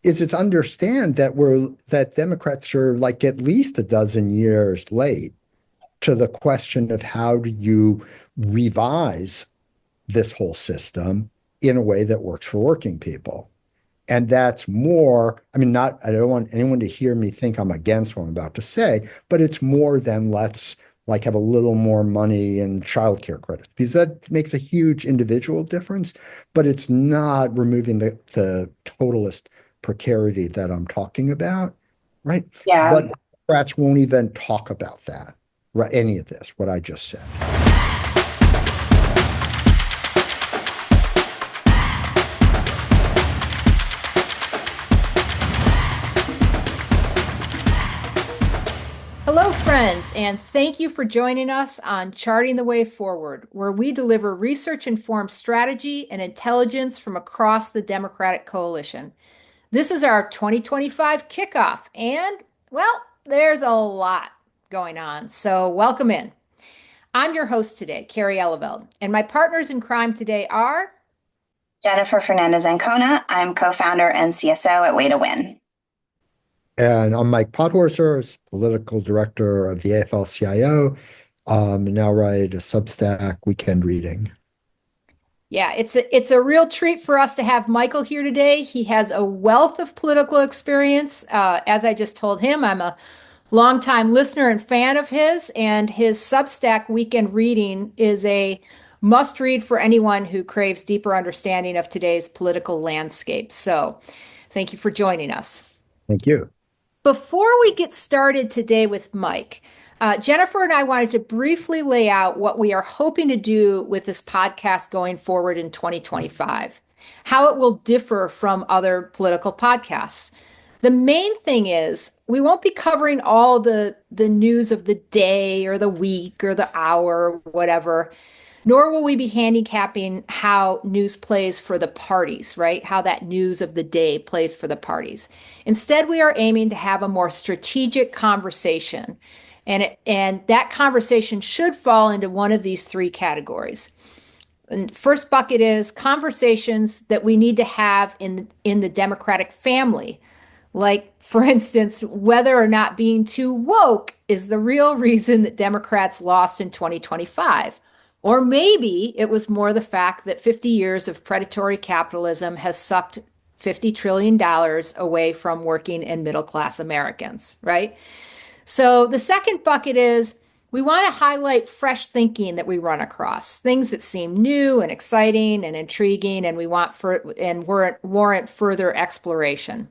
is it's understand that Democrats are like at least a dozen years late to the question of how do you revise this whole system in a way that works for working people. And that's more, I mean, not, I don't want anyone to hear me think I'm against what I'm about to say, but it's more than let's like have a little more money in childcare credits because that makes a huge individual difference, but it's not removing the totalist precarity that I'm talking about, right? Yeah. But Democrats won't even talk about that, right? Any of this, what I just said. Hello, friends, and thank you for joining us on Charting the Way Forward, where we deliver research-informed strategy and intelligence from across the Democratic coalition. This is our 2025 kickoff, and, well, there's a lot going on, so welcome in. I'm your host today, Kerry Eleveld, and my partners in crime today are Jennifer Fernandez Ancona. I'm co-founder and CSO at Way to Win. And I'm Mike Podhorzer, political director of the AFL-CIO, now write a Substack weekend reading. Yeah, it's a real treat for us to have Michael here today. He has a wealth of political experience. As I just told him, I'm a longtime listener and fan of his, and his Substack weekend reading is a must read for anyone who craves deeper understanding of today's political landscape. So thank you for joining us. Thank you. Before we get started today with Mike, Jennifer and I wanted to briefly lay out what we are hoping to do with this podcast going forward in 2025, how it will differ from other political podcasts. The main thing is we won't be covering all the news of the day or the week or the hour or whatever, nor will we be handicapping how news plays for the parties, right? How that news of the day plays for the parties. Instead, we are aiming to have a more strategic conversation. And that conversation should fall into one of these three categories. And first bucket is conversations that we need to have in the Democratic family. Like, for instance, whether or not being too woke is the real reason that Democrats lost in 2025. Or maybe it was more the fact that 50 years of predatory capitalism has sucked $50 trillion away from working and middle class Americans, right? So the second bucket is we want to highlight fresh thinking that we run across, things that seem new and exciting and intriguing, and we want warrant further exploration.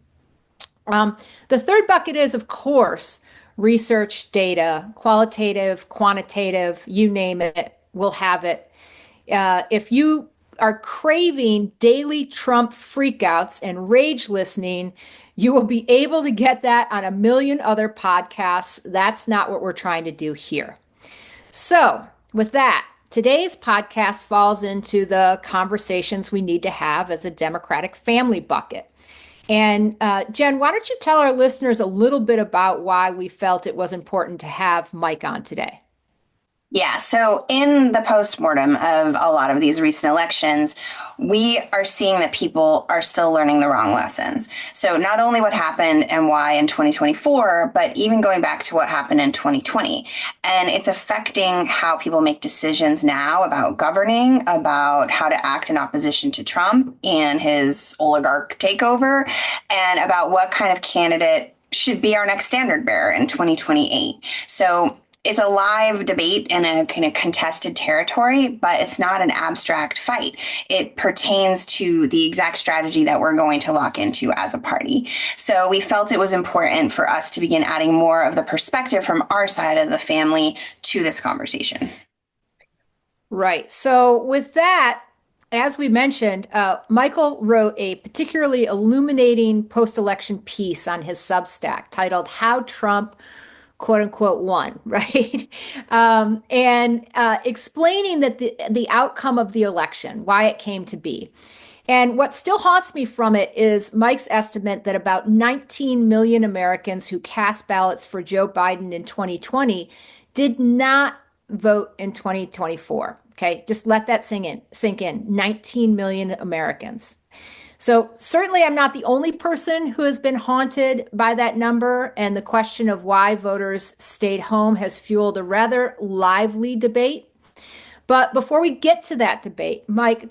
The third bucket is, of course, research, data, qualitative, quantitative, you name it, we'll have it. If you are craving daily Trump freakouts and rage listening, you will be able to get that on a million other podcasts. That's not what we're trying to do here. So, with that, today's podcast falls into the conversations we need to have as a Democratic family bucket. And Jen, why don't you tell our listeners a little bit about why we felt it was important to have Mike on today? Yeah, so in the postmortem of a lot of these recent elections, we are seeing that people are still learning the wrong lessons. So not only what happened and why in 2024, but even going back to what happened in 2020. And it's affecting how people make decisions now about governing, about how to act in opposition to Trump and his oligarch takeover, and about what kind of candidate should be our next standard bearer in 2028. So it's a live debate in a kind of contested territory, but it's not an abstract fight. It pertains to the exact strategy that we're going to lock into as a party. So we felt it was important for us to begin adding more of the perspective from our side of the family to this conversation. Right. So with that, as we mentioned, Michael wrote a particularly illuminating post-election piece on his Substack titled How Trump quote unquote won, right? And explaining that the outcome of the election, why it came to be. And what still haunts me from it is Mike's estimate that about 19 million Americans who cast ballots for Joe Biden in 2020 did not vote in 2024. Okay, just let that sink in. 19 million Americans. So certainly I'm not the only person who has been haunted by that number, and the question of why voters stayed home has fueled a rather lively debate. But before we get to that debate, Mike,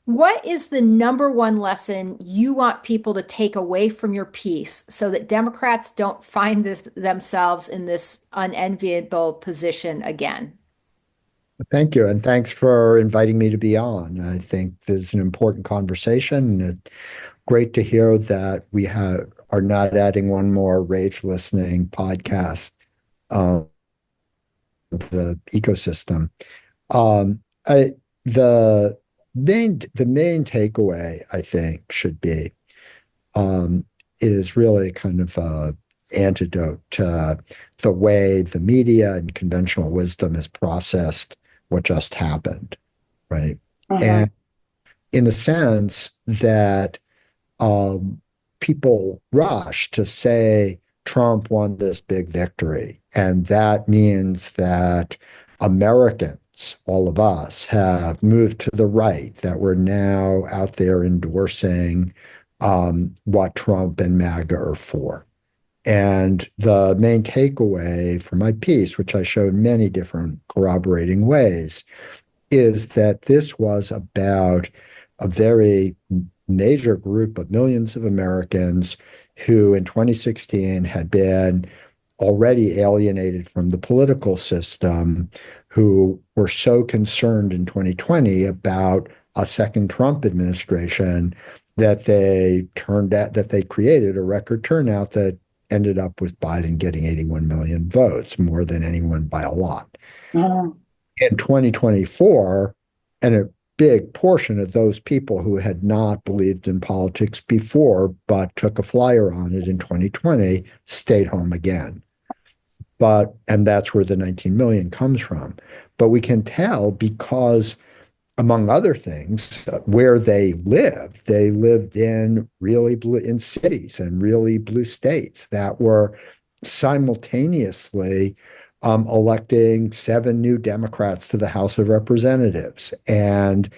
what is the number one lesson you want people to take away from your piece so that Democrats don't find themselves in this unenviable position again? Thank you. And thanks for inviting me to be on. I think this is an important conversation. It's great to hear that are not adding one more rage listening podcast the ecosystem. Um, I, the main takeaway, I think, should be is really kind of a antidote to the way the media and conventional wisdom has processed what just happened, right? And in the sense that people rush to say Trump won this big victory, and that means that Americans, all of us, have moved to the right, that we're now out there endorsing what Trump and MAGA are for. And the main takeaway from my piece, which I showed many different corroborating ways, is that this was about a very major group of millions of Americans who in 2016 had been already alienated from the political system, who were so concerned in 2020 about a second Trump administration that they created a record turnout that ended up with Biden getting 81 million votes, more than anyone by a lot. In 2024, and a big portion of those people who had not believed in politics before but took a flyer on it in 2020 stayed home again. And that's where the 19 million comes from. But we can tell because, among other things, where they lived in really blue, in cities and really blue states that were simultaneously electing 7 new Democrats to the House of Representatives and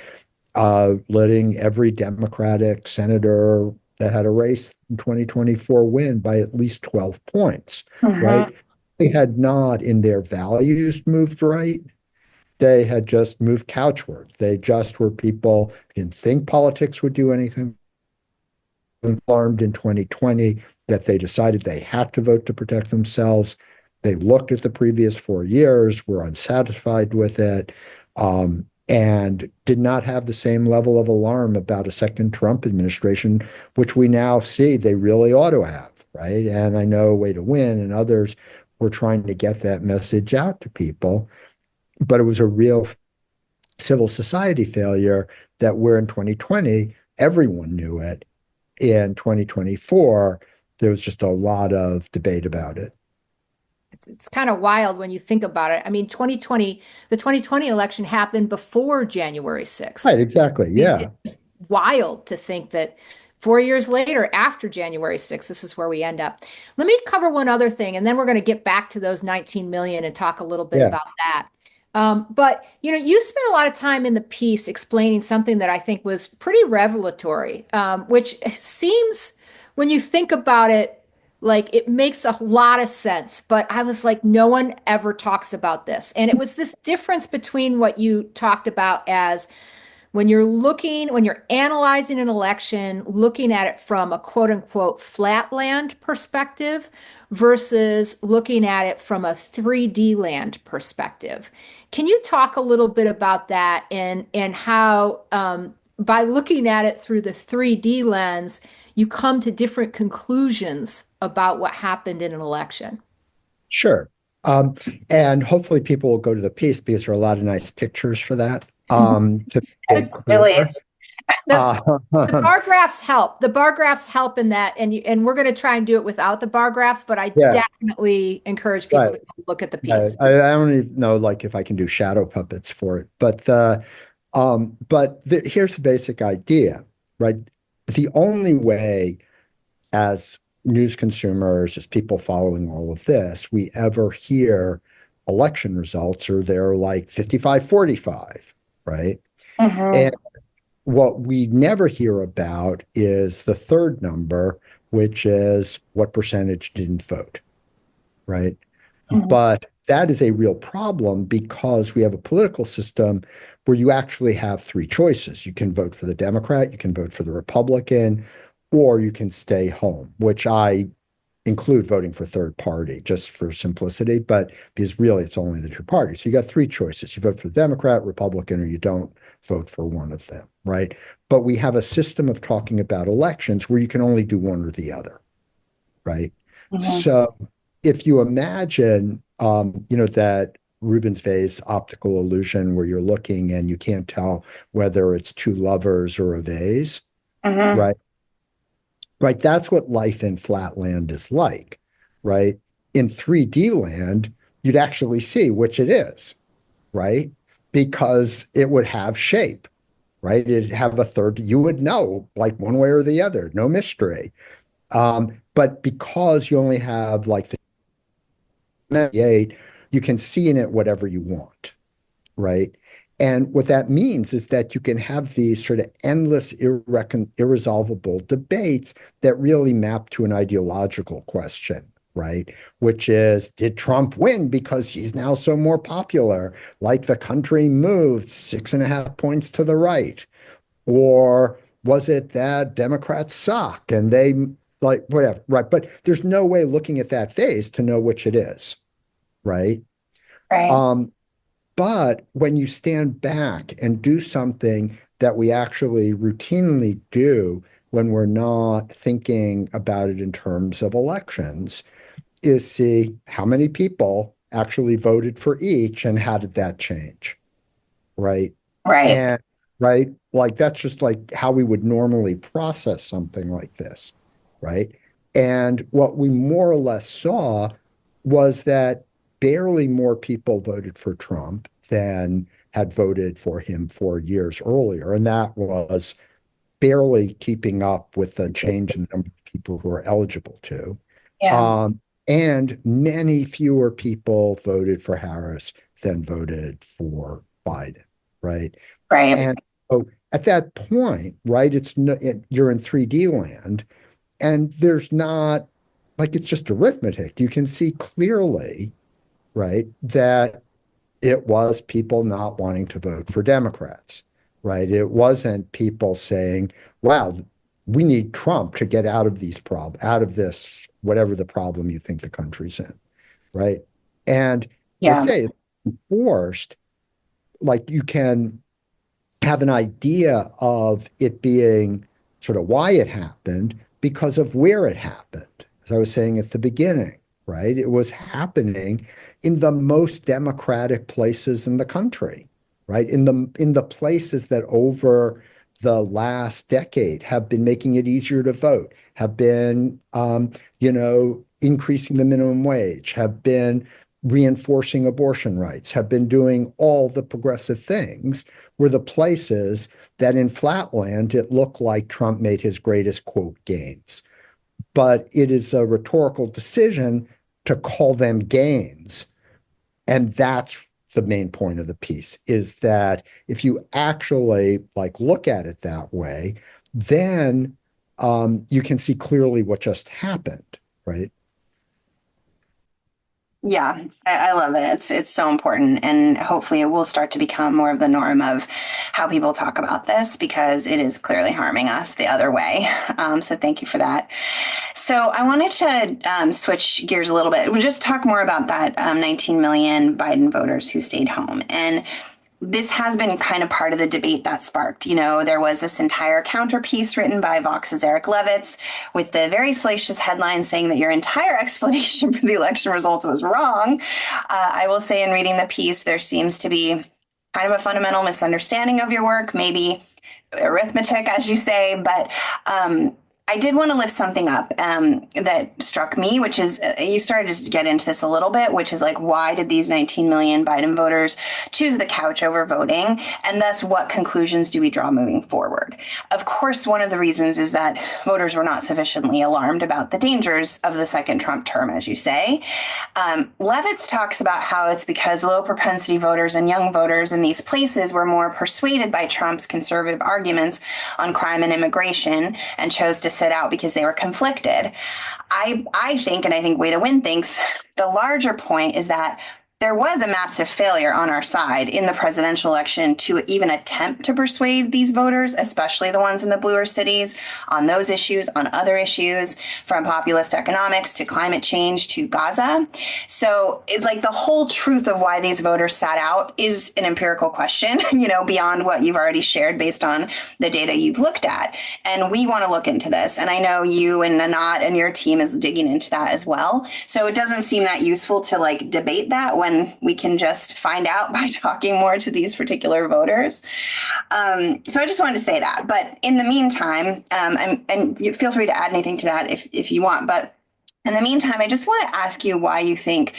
letting every Democratic senator that had a race in 2024 win by at least 12 points, right? They had not, in their values, moved right. They had just moved couchward. They just were people who didn't think politics would do anything. Alarmed in 2020 that they decided they had to vote to protect themselves. They looked at the previous 4 years, were unsatisfied with it, and did not have the same level of alarm about a second Trump administration, which we now see they really ought to have, right? And I know Way to Win and others were trying to get that message out to people, but it was a real civil society failure that where in 2020, everyone knew it. In 2024, there was just a lot of debate about it. It's kind of wild when you think about it. I mean, the 2020 election happened before January 6th. Right, exactly. I mean, Yeah. it's wild to think that 4 years later, after January 6th, this is where we end up. Let me cover one other thing, and then we're going to get back to those 19 million and talk a little bit about that. But you spent a lot of time in the piece explaining something that I think was pretty revelatory, which seems, when you think about it, like it makes a lot of sense. But I was like, no one ever talks about this. And it was this difference between what you talked about as when you're analyzing an election, looking at it from a quote unquote flatland perspective versus looking at it from a 3D land perspective. Can you talk a little bit about that and how by looking at it through the 3D lens, you come to different conclusions about what happened in an election? Sure. And hopefully people will go to the piece because there are a lot of nice pictures for that. To Yes, really. The bar graphs help. The bar graphs help in that, and we're going to try and do it without the bar graphs. But I definitely encourage people to look at the piece. I don't even know, like, if I can do shadow puppets for it, but here's the basic idea, right? The only way, as news consumers, as people following all of this, we ever hear election results, or they're like 55-45, right? And what we never hear about is the third number, which is what percentage didn't vote, right? Mhm. But that is a real problem because we have a political system where you actually have three choices. You can vote for the Democrat, you can vote for the Republican, or you can stay home, which I include voting for third party just for simplicity, but because really it's only the two parties. So you got three choices. You vote for the Democrat, Republican, or you don't vote for one of them, right? But we have a system of talking about elections where you can only do one or the other, right? Mhm. So if you imagine, that Rubens vase optical illusion where you're looking and you can't tell whether it's two lovers or a vase, Mhm. right? Right. That's what life in Flatland is like, right? In 3D land, you'd actually see which it is, right? Because it would have shape, right? It'd have a third, you would know like one way or the other, no mystery. But because you only have like the 98, you can see in it whatever you want, right? And what that means is that you can have these sort of endless, irresolvable debates that really map to an ideological question, right? Which is, did Trump win because he's now so more popular? Like the country moved 6.5 points to the right? Or was it that Democrats suck and they like whatever, right? But there's no way looking at that phase to know which it is, right? Right. Um, but when you stand back and do something that we actually routinely do when we're not thinking about it in terms of elections, is see how many people actually voted for each and how did that change, right? Right. And right, like that's just like how we would normally process something like this, right? And what we more or less saw was that barely more people voted for Trump than had voted for him 4 years earlier. And that was barely keeping up with the change in the number of people who are eligible to. Yeah. Um, and many fewer people voted for Harris than voted for Biden, right? Right. And so at that point, right, you're in 3D land, and there's not like it's just arithmetic. You can see clearly, right, that it was people not wanting to vote for Democrats, right? It wasn't people saying, wow, we need Trump to get out of this, whatever the problem you think the country's in, right? And as I Yeah. say, it's forced, like you can have an idea of it being sort of why it happened because of where it happened. As I was saying at the beginning, right? It was happening in the most democratic places in the country, right? In the places that over the last decade have been making it easier to vote, have been increasing the minimum wage, have been reinforcing abortion rights, have been doing all the progressive things were the places that in Flatland it looked like Trump made his greatest quote gains. But it is a rhetorical decision to call them gains. And that's the main point of the piece is that if you actually like look at it that way, then you can see clearly what just happened, right? Yeah, I love it. It's so important, and hopefully, it will start to become more of the norm of how people talk about this because it is clearly harming us the other way. So, thank you for that. So, I wanted to switch gears a little bit. We'll just talk more about that 19 million Biden voters who stayed home, and this has been kind of part of the debate that sparked. There was this entire counterpiece written by Vox's Eric Levitz with the very salacious headline saying that your entire explanation for the election results was wrong. I will say, in reading the piece, there seems to be kind of a fundamental misunderstanding of your work, maybe arithmetic, as you say, but I did want to lift something up that struck me, which is you started to get into this a little bit, which is like, why did these 19 million Biden voters choose the couch over voting? And thus, what conclusions do we draw moving forward? Of course, one of the reasons is that voters were not sufficiently alarmed about the dangers of the second Trump term, as you say. Levitz talks about how it's because low propensity voters and young voters in these places were more persuaded by Trump's conservative arguments on crime and immigration and chose to sit out because they were conflicted. I think, and I think Way to Win thinks, the larger point is that there was a massive failure on our side in the presidential election to even attempt to persuade these voters, especially the ones in the bluer cities, on those issues, on other issues, from populist economics to climate change to Gaza. So it's like the whole truth of why these voters sat out is an empirical question, beyond what you've already shared based on the data you've looked at. And we want to look into this. And I know you and Nanat and your team is digging into that as well. So it doesn't seem that useful to debate that when we can just find out by talking more to these particular voters. So I just wanted to say that. But in the meantime, and you feel free to add anything to that if you want. But in the meantime, I just want to ask you why you think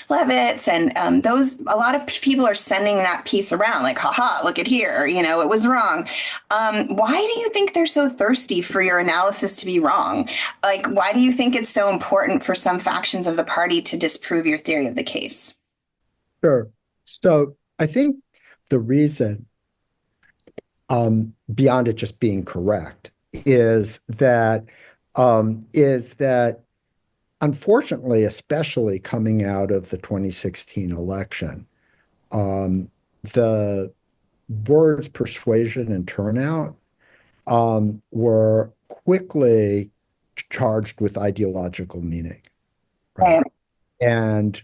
Levitz and a lot of people are sending that piece around like, haha, look at here, it was wrong. Why do you think they're so thirsty for your analysis to be wrong? Like, why do you think it's so important for some factions of the party to disprove your theory of the case? Sure. So I think the reason, beyond it just being correct, is that unfortunately, especially coming out of the 2016 election, the words persuasion and turnout were quickly charged with ideological meaning, right? And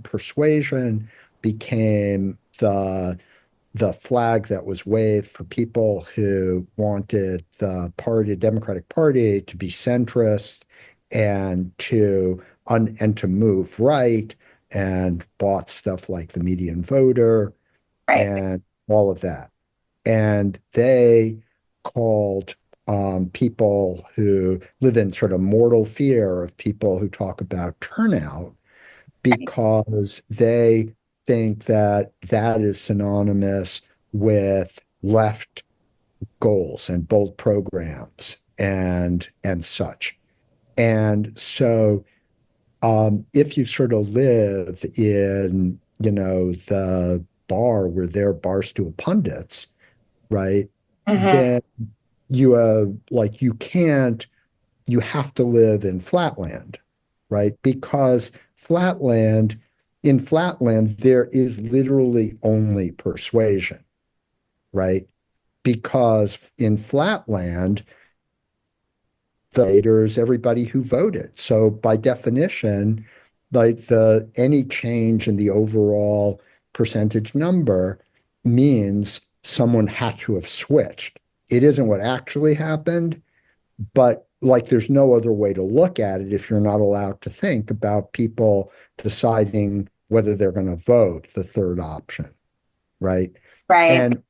persuasion became the flag that was waved for people who wanted the Democratic Party to be centrist and to move right, and bought stuff like the median voter and all of that. And they called people who live in sort of mortal fear of people who talk about turnout, because they think that is synonymous with left goals and bold programs and such. And so if you sort of live in, the bar where they're barstool pundits, right? Then you have to live in Flatland, right? Because in Flatland, there is literally only persuasion, right? Because in Flatland, the voters, everybody who voted. So by definition, any change in the overall percentage number means someone had to have switched. It isn't what actually happened, but there's no other way to look at it if you're not allowed to think about people deciding whether they're going to vote the third option, right? Right. And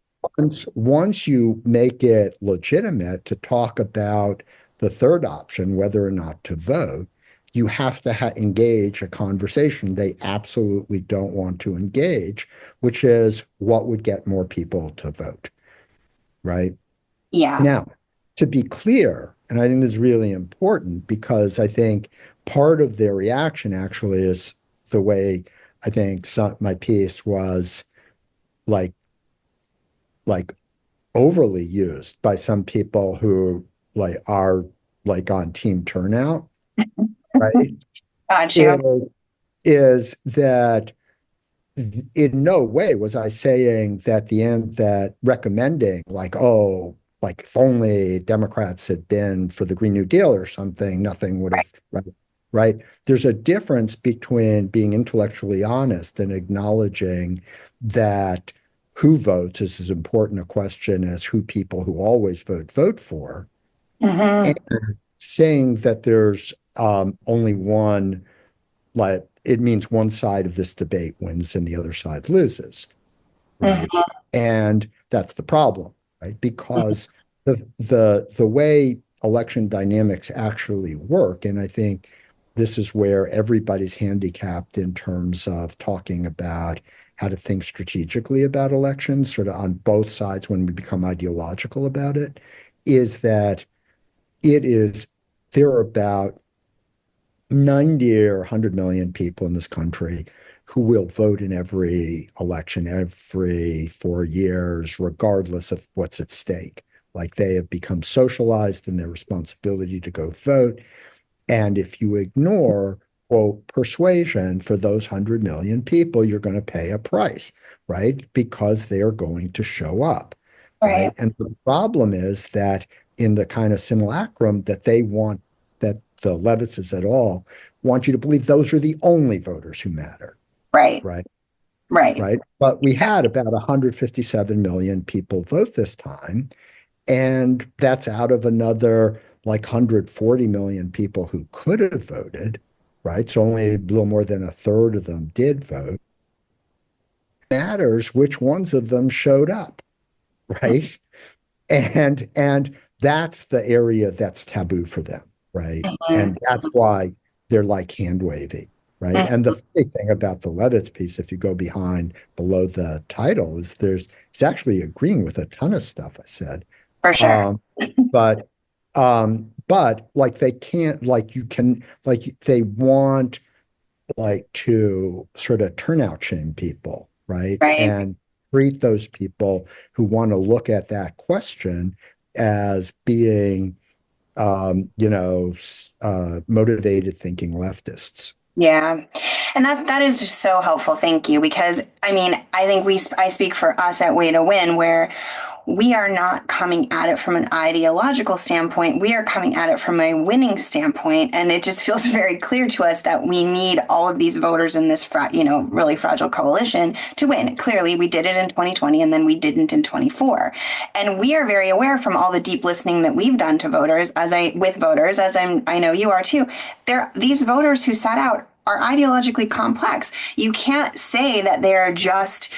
once you make it legitimate to talk about the third option, whether or not to vote, you have to engage a conversation they absolutely don't want to engage, which is what would get more people to vote, right? Yeah. Now, to be clear, and I think this is really important, because I think part of their reaction actually is the way I think my piece was overly used by some people who are on team turnout, right? Gotcha. Is that in no way was I saying that recommending if only Democrats had been for the Green New Deal or something, nothing would have, right? There's a difference between being intellectually honest and acknowledging that who votes is as important a question as who people who always vote for, and saying that there's only one, it means one side of this debate wins and the other side loses, right? And that's the problem, right? Because the way election dynamics actually work. And I think this is where everybody's handicapped in terms of talking about how to think strategically about elections, sort of on both sides when we become ideological about it, is that there are about 90 or 100 million people in this country who will vote in every election every 4 years, regardless of what's at stake. Like they have become socialized in their responsibility to go vote. And if you ignore, quote, persuasion for those 100 million people, you're going to pay a price, right? Because they are going to show up, right? And the problem is that in the kind of simulacrum that they want, that the Levitzes et al. Want you to believe those are the only voters who matter. Right. Right. Right. Right. But we had about 157 million people vote this time. And that's out of another like 140 million people who could have voted. Right. So only a little more than a third of them did vote. It matters which ones of them showed up. Right. And that's the area that's taboo for them. Right. And that's why they're like hand wavy. Right. And the funny thing about the Levitz piece, if you go below the title, is it's actually agreeing with a ton of stuff I said. For sure. But like they can't, like you can, like they want like to sort of turnout shame people, right? Right. And treat those people who want to look at that question as being, motivated thinking leftists. Yeah. And that is just so helpful. Thank you. Because I mean, I think I speak for us at Way to Win, where we are not coming at it from an ideological standpoint. We are coming at it from a winning standpoint. And it just feels very clear to us that we need all of these voters in this, really fragile coalition to win. Clearly, we did it in 2020 and then we didn't in 24. And we are very aware from all the deep listening that we've done to voters, as I know you are too. These voters who sat out are ideologically complex. You can't say that they're just,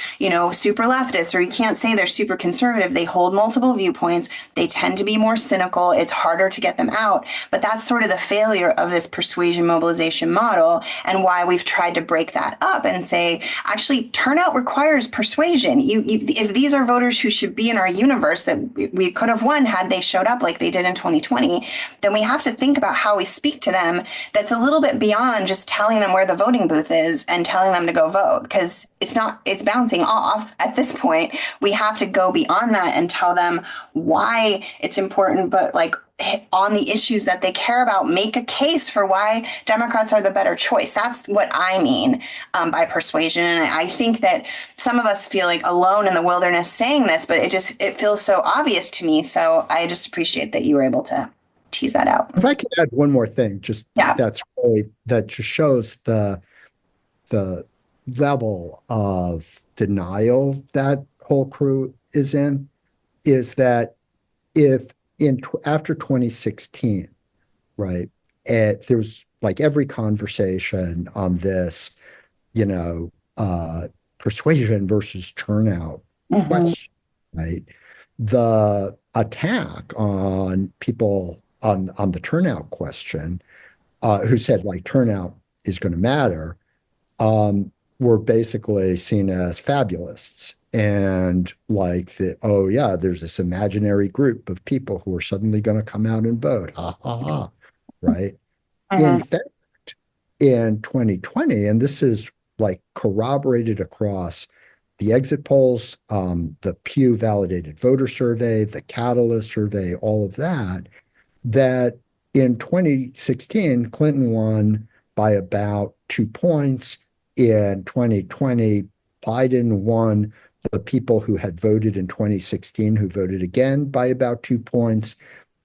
super leftist, or you can't say they're super conservative. They hold multiple viewpoints. They tend to be more cynical. It's harder to get them out. But that's sort of the failure of this persuasion mobilization model, and why we've tried to break that up and say, actually, turnout requires persuasion. If these are voters who should be in our universe that we could have won had they showed up like they did in 2020, then we have to think about how we speak to them. That's a little bit beyond just telling them where the voting booth is and telling them to go vote, because it's bouncing off at this point. We have to go beyond that and tell them why it's important, but like on the issues that they care about, make a case for why Democrats are the better choice. That's what I mean by persuasion. And I think that some of us feel like alone in the wilderness saying this, but it feels so obvious to me. So I just appreciate that you were able to tease that out. If I could add one more thing, that just shows the level of denial that whole crew is in, is that after 2016, right, there was like every conversation on this, persuasion versus turnout question, right? The attack on people on the turnout question, who said like turnout is going to matter, were basically seen as fabulists, and like there's this imaginary group of people who are suddenly going to come out and vote, ha ha ha, right? In fact, in 2020, and this is like corroborated across the exit polls, the Pew validated voter survey, the Catalyst survey, all of that in 2016, Clinton won by about 2 points. In 2020, Biden won the people who had voted in 2016 who voted again by about 2 points.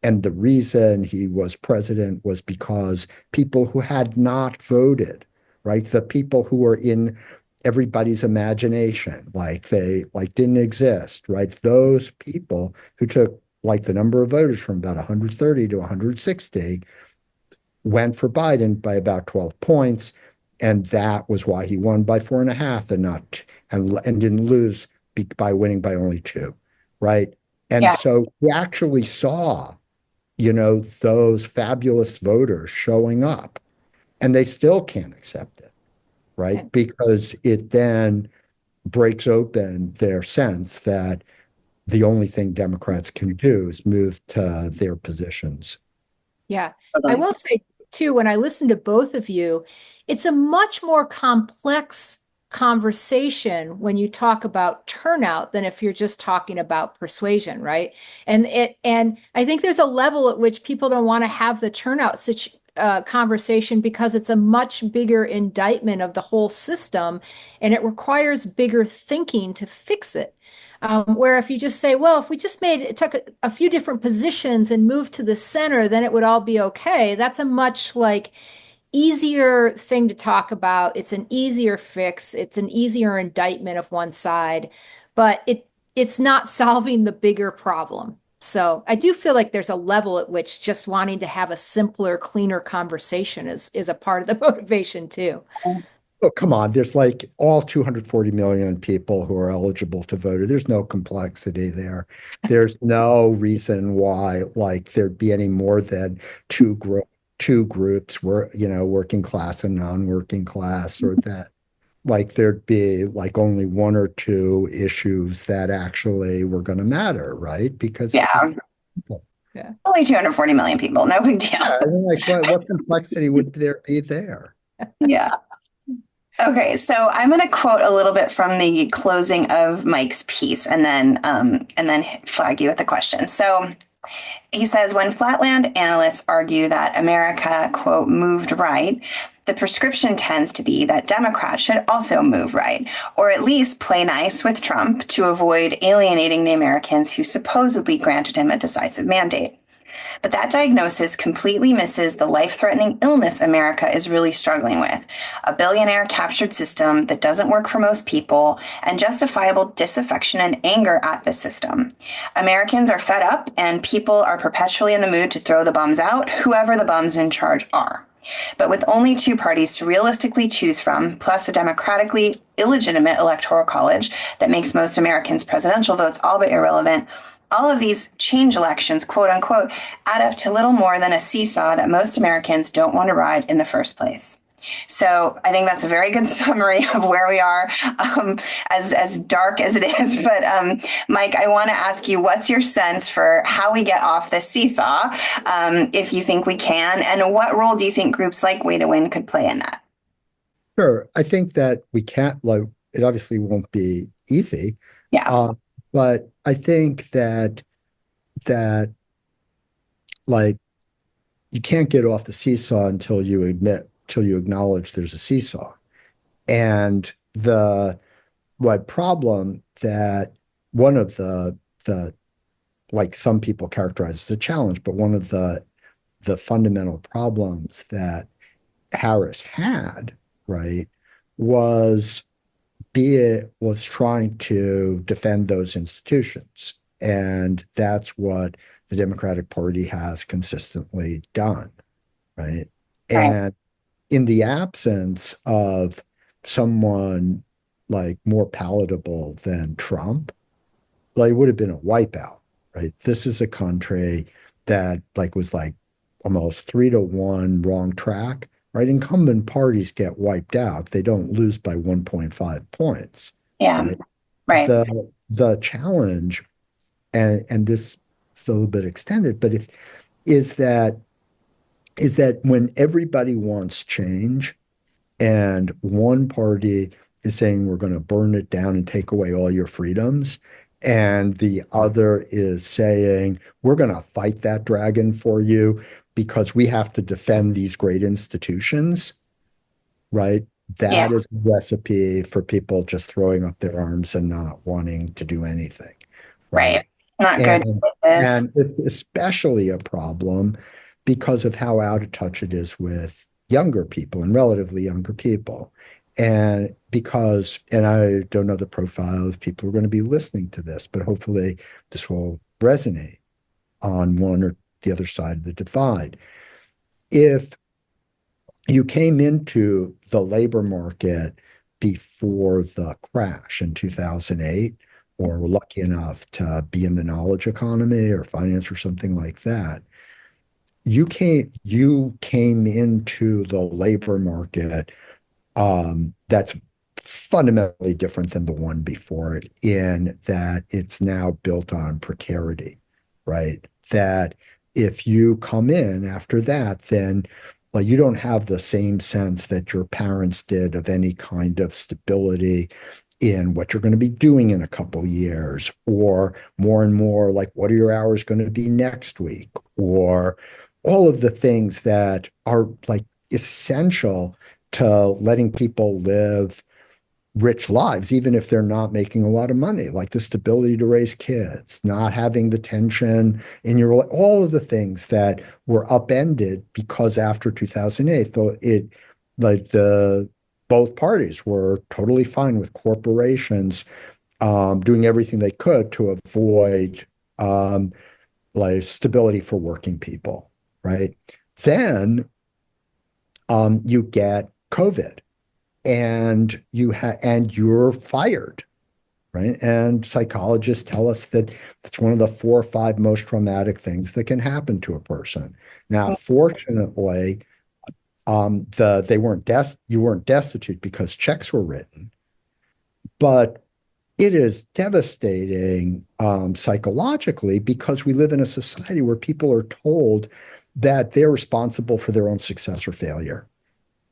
And the reason he was president was because people who had not voted, right, the people who were in everybody's imagination, like they didn't exist, right, those people who took like the number of voters from about 130 to 160 went for Biden by about 12 points. And that was why he won by 4.5 and didn't lose by winning by only 2, right? And so we actually saw those fabulous voters showing up, and they still can't accept it, right? Because it then breaks open their sense that the only thing Democrats can do is move to their positions. Yeah. I will say, too, when I listen to both of you, it's a much more complex conversation when you talk about turnout than if you're just talking about persuasion, right? And I think there's a level at which people don't want to have the turnout conversation because it's a much bigger indictment of the whole system, and it requires bigger thinking to fix it. Where if you just say, well, if we just took a few different positions and moved to the center, then it would all be okay. That's a much easier thing to talk about. It's an easier fix. It's an easier indictment of one side, but it's not solving the bigger problem. So I do feel like there's a level at which just wanting to have a simpler, cleaner conversation is a part of the motivation too. Oh, come on. There's like all 240 million people who are eligible to vote. There's no complexity there. There's no reason why there'd be any more than two groups working class and non-working class, or that there'd be only one or two issues that actually were going to matter, right? Because yeah, only 240 million people, no big deal. Yeah, I mean, what complexity would there be there? Yeah. Okay, so I'm going to quote a little bit from the closing of Mike's piece, and then flag you with a question. So he says, when Flatland analysts argue that America, quote, moved right, the prescription tends to be that Democrats should also move right, or at least play nice with Trump to avoid alienating the Americans who supposedly granted him a decisive mandate. But that diagnosis completely misses the life-threatening illness America is really struggling with: a billionaire captured system that doesn't work for most people, and justifiable disaffection and anger at the system. Americans are fed up, and people are perpetually in the mood to throw the bums out, whoever the bums in charge are. But with only two parties to realistically choose from, plus a democratically illegitimate electoral college that makes most Americans' presidential votes all but irrelevant, all of these change elections, quote unquote, add up to little more than a seesaw that most Americans don't want to ride in the first place. So I think that's a very good summary of where we are, as dark as it is. But Mike, I want to ask you, what's your sense for how we get off this seesaw, if you think we can, and what role do you think groups like Way to Win could play in that? Sure. I think that we can't, it obviously won't be easy. Yeah. But I think that you can't get off the seesaw until you acknowledge there's a seesaw. And what problem that one of the some people characterize as a challenge, but one of the fundamental problems that Harris had, right, was trying to defend those institutions. And that's what the Democratic Party has consistently done, right? And in the absence of someone more palatable than Trump, it would have been a wipeout, right? This is a country that was almost 3-1 wrong track. Right, incumbent parties get wiped out. They don't lose by 1.5 points. Yeah, right. The challenge, and this is a little bit extended, but is that when everybody wants change, and one party is saying we're going to burn it down and take away all your freedoms, and the other is saying we're going to fight that dragon for you because we have to defend these great institutions, right? That is a recipe for people just throwing up their arms and not wanting to do anything. Right. Not good. And it's especially a problem because of how out of touch it is with younger people and relatively younger people. And I don't know the profile of people who are going to be listening to this, but hopefully this will resonate on one or the other side of the divide. If you came into the labor market before the crash in 2008, or were lucky enough to be in the knowledge economy or finance or something like that, you came into the labor market that's fundamentally different than the one before it, in that it's now built on precarity, right? That if you come in after that, then like you don't have the same sense that your parents did of any kind of stability in what you're going to be doing in a couple years, or more and more like what are your hours going to be next week, or all of the things that are like essential to letting people live rich lives, even if they're not making a lot of money, like the stability to raise kids, not having the tension in your, all of the things that were upended because after 2008, though it, like the, both parties were totally fine with corporations doing everything they could to avoid like stability for working people, right? Then you get COVID and you're fired, right? And psychologists tell us that it's one of the 4 or 5 most traumatic things that can happen to a person. Now, fortunately, you weren't destitute because checks were written, but it is devastating psychologically because we live in a society where people are told that they're responsible for their own success or failure.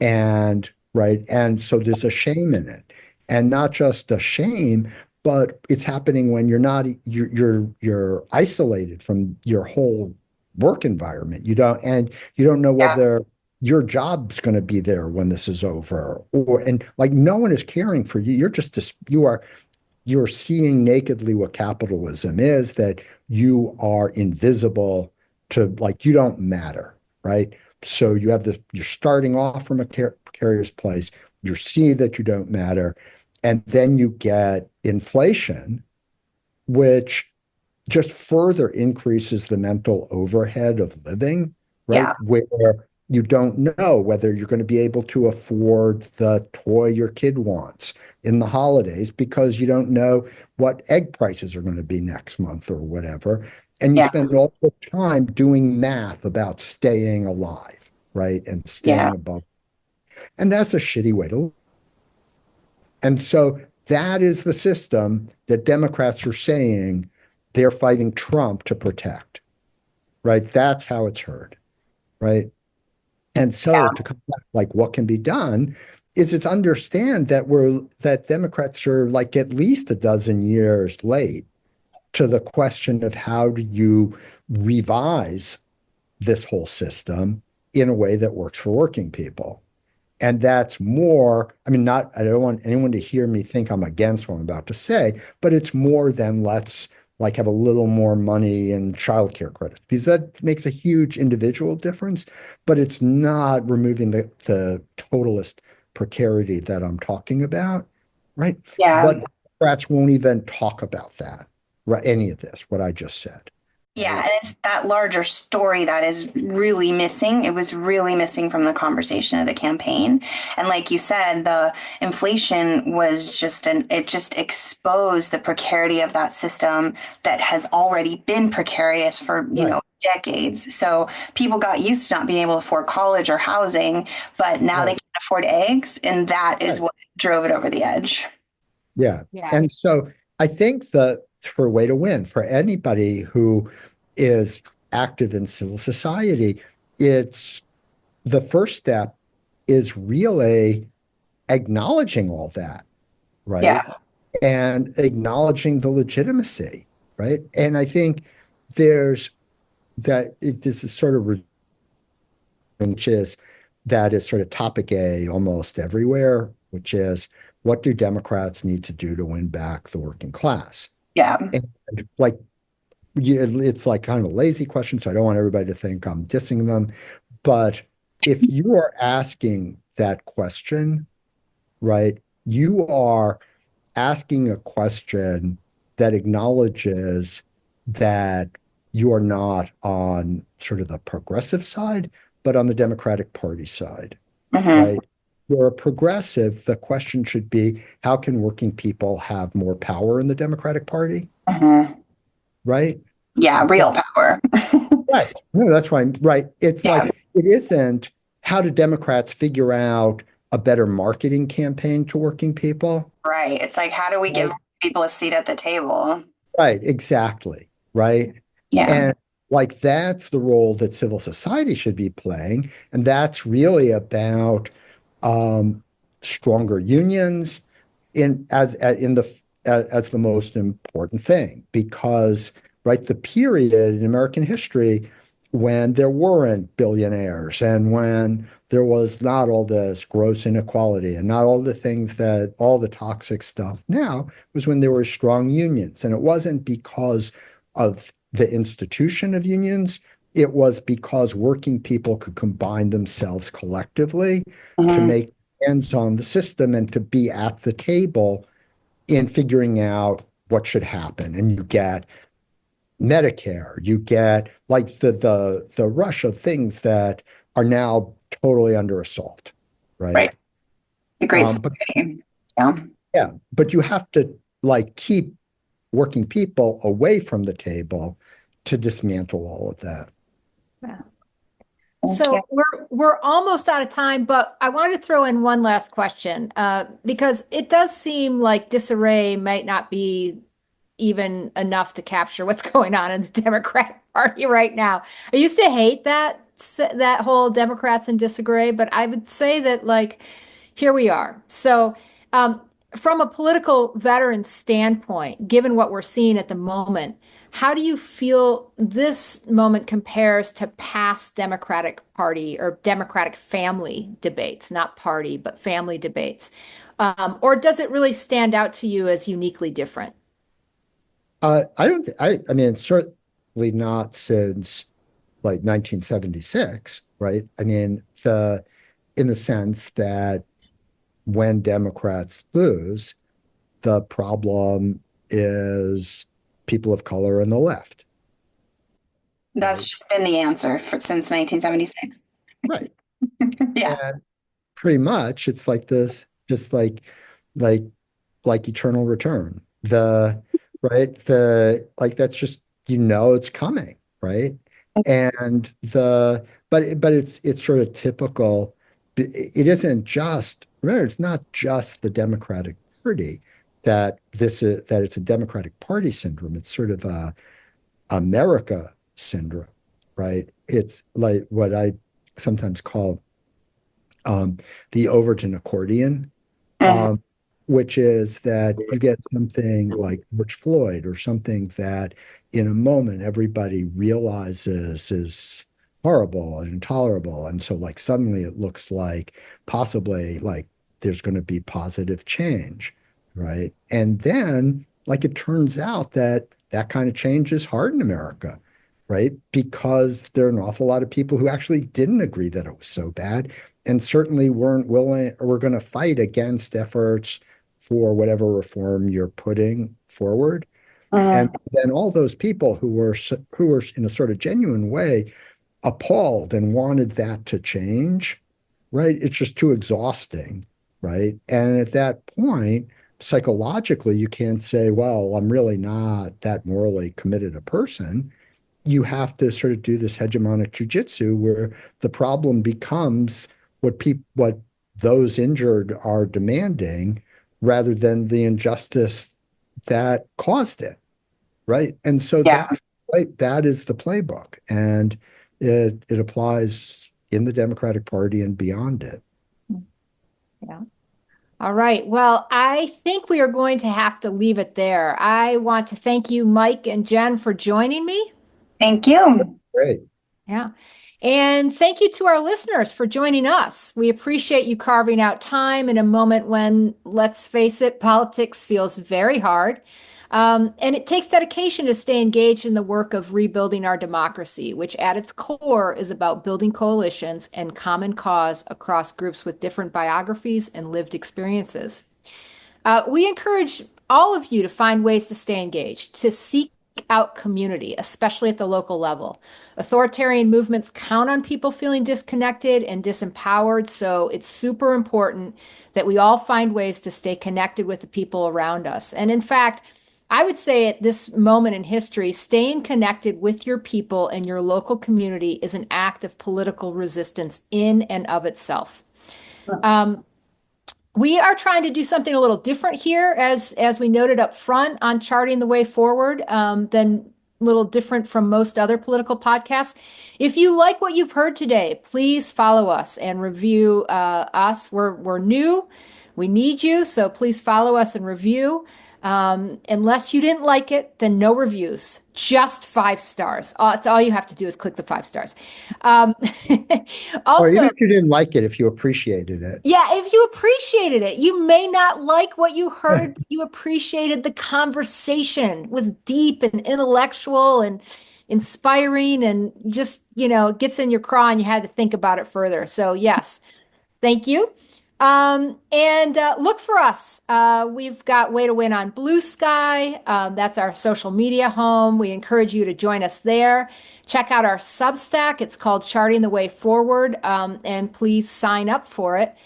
And right. And so there's a shame in it. And not just a shame, but it's happening when you're isolated from your whole work environment. You don't know Yeah. whether your job's going to be there when this is over. Or and like no one is caring for you. You're seeing nakedly what capitalism is, that you are invisible to, like, you don't matter, right? So you're starting off from a precarious place. You see that you don't matter. And then you get inflation, which just further increases the mental overhead of living, right? Yeah. Where you don't know whether you're going to be able to afford the toy your kid wants in the holidays because you don't know what egg prices are going to be next month or whatever. And you Yeah. spend all the time doing math about staying alive, right? And Yeah. staying above. And that's a shitty way to live. And so that is the system that Democrats are saying they're fighting Trump to protect, right? That's how it's heard, right? And so to come back, like what can be done is it's understand that Democrats are like at least a dozen years late to the question of how do you revise this whole system in a way that works for working people. And that's more, I mean, not, I don't want anyone to hear me think I'm against what I'm about to say, but it's more than let's like have a little more money in childcare credits because that makes a huge individual difference, but it's not removing the totalist precarity that I'm talking about, right? Yeah. But Democrats won't even talk about that, right? Any of this, what I just said. Yeah, Right? and it's that larger story that is really missing. It was really missing from the conversation of the campaign. And like you said, the inflation was it just exposed the precarity of that system that has already been precarious for, Right. decades. So people got used to not being able to afford college or housing, but now they Right. can afford eggs, and that is Right. what drove it over the edge. Yeah. Yeah. And so I think that for a way to win for anybody who is active in civil society, it's the first step is really acknowledging all that, right? Yeah. And acknowledging the legitimacy, right? And I think there's this is sort of which is that is sort of topic A almost everywhere, which is what do Democrats need to do to win back the working class? Yeah. And like it's like kind of a lazy question, so I don't want everybody to think I'm dissing them. But if you are asking that question, right, you are asking a question that acknowledges that you are not on sort of the progressive side, but on the Democratic Party side, Hmm. right? You're a progressive, the question should be how can working people have more power in the Democratic Party, Hmm. right? Yeah, real power. Right. No, that's right. Right. It's Yeah, like it isn't how do Democrats figure out a better marketing campaign to working people? right. It's like, how do we give Right. people a seat at the table? Right, exactly. Right. Yeah. And like that's the role that civil society should be playing. And that's really about um, stronger unions as the most important thing because right the period in American history when there weren't billionaires and when there was not all this gross inequality and not all the things that all the toxic stuff now was when there were strong unions and it wasn't because of the institution of unions, it was because working people could combine themselves collectively to Mhm. make hands on the system and to be at the table in figuring out what should happen. And you get Medicare, you get like the rush of things that are now totally under assault, right? Right. The Great But Society. Yeah. yeah, but you have to like keep working people away from the table to dismantle all of that. Yeah. Thank you. So we're almost out of time, but I want to throw in one last question because it does seem like disarray might not be even enough to capture what's going on in the Democratic Party right now. I used to hate that whole Democrats in disarray, but I would say that like here we are. So um, from a political veteran standpoint, given what we're seeing at the moment, how do you feel this moment compares to past Democratic Party or Democratic family debates, not party, but family debates? Or does it really stand out to you as uniquely different? I don't, I mean, certainly not since like 1976, right? I mean, in the sense that when Democrats lose, the problem is people of color and the left, That's right? just been the answer since 1976. Right. Yeah. And pretty much it's like this, just like like eternal return. Right, that's just it's coming, right? And but it's sort of typical. It isn't just remember, it's not just the Democratic Party that it's a Democratic Party syndrome. It's sort of a America syndrome, right? It's like what I sometimes call um, the Overton accordion, Mhm. um, which is that you get something like George Floyd or something that in a moment everybody realizes is horrible and intolerable. And so like suddenly it looks like possibly like there's going to be positive change, right? And then like it turns out that that kind of change is hard in America, right? Because there are an awful lot of people who actually didn't agree that it was so bad and certainly weren't willing or were going to fight against efforts for whatever reform you're putting forward. And Mhm. then all those people who were in a sort of genuine way appalled and wanted that to change, right? It's just too exhausting, right? And at that point, psychologically, you can't say, well, I'm really not that morally committed a person. You have to sort of do this hegemonic jujitsu where the problem becomes what those injured are demanding rather than the injustice that caused it, right? And so Yeah. that is the playbook, and it applies in the Democratic Party and beyond it. Yeah. All right. Well, I think we are going to have to leave it there. I want to thank you, Mike and Jen, for joining me. Thank you. Great. Yeah. And thank you to our listeners for joining us. We appreciate you carving out time in a moment when, let's face it, politics feels very hard. And it takes dedication to stay engaged in the work of rebuilding our democracy, which at its core is about building coalitions and common cause across groups with different biographies and lived experiences. We encourage all of you to find ways to stay engaged, to seek out community, especially at the local level. Authoritarian movements count on people feeling disconnected and disempowered, so it's super important that we all find ways to stay connected with the people around us. And in fact, I would say at this moment in history, staying connected with your people and your local community is an act of political resistance in and of itself. We are trying to do something a little different here, as we noted up front on charting the way forward, than a little different from most other political podcasts. If you like what you've heard today, please follow us and review us. We're new. We need you, so please follow us and review. Unless you didn't like it, then no reviews, just 5 stars. It's all you have to do is click the 5 stars. Or even Also, if you didn't like it, if you appreciated it. yeah, if you appreciated it, you may not like what you heard. You appreciated the conversation. It was deep and intellectual and inspiring and just, gets in your craw and you had to think about it further. So yes, thank you. And look for us. We've got Way to Win on Blue Sky. That's our social media home. We encourage you to join us there. Check out our Substack. It's called Charting the Way Forward. And please sign up for it.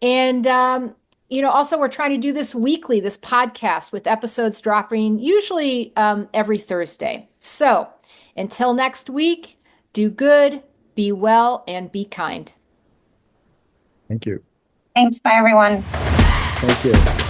And, also we're trying to do this weekly, this podcast with episodes dropping usually every Thursday. So until next week, do good, be well, and be kind. Thank you. Thanks. Bye, everyone. Thank you.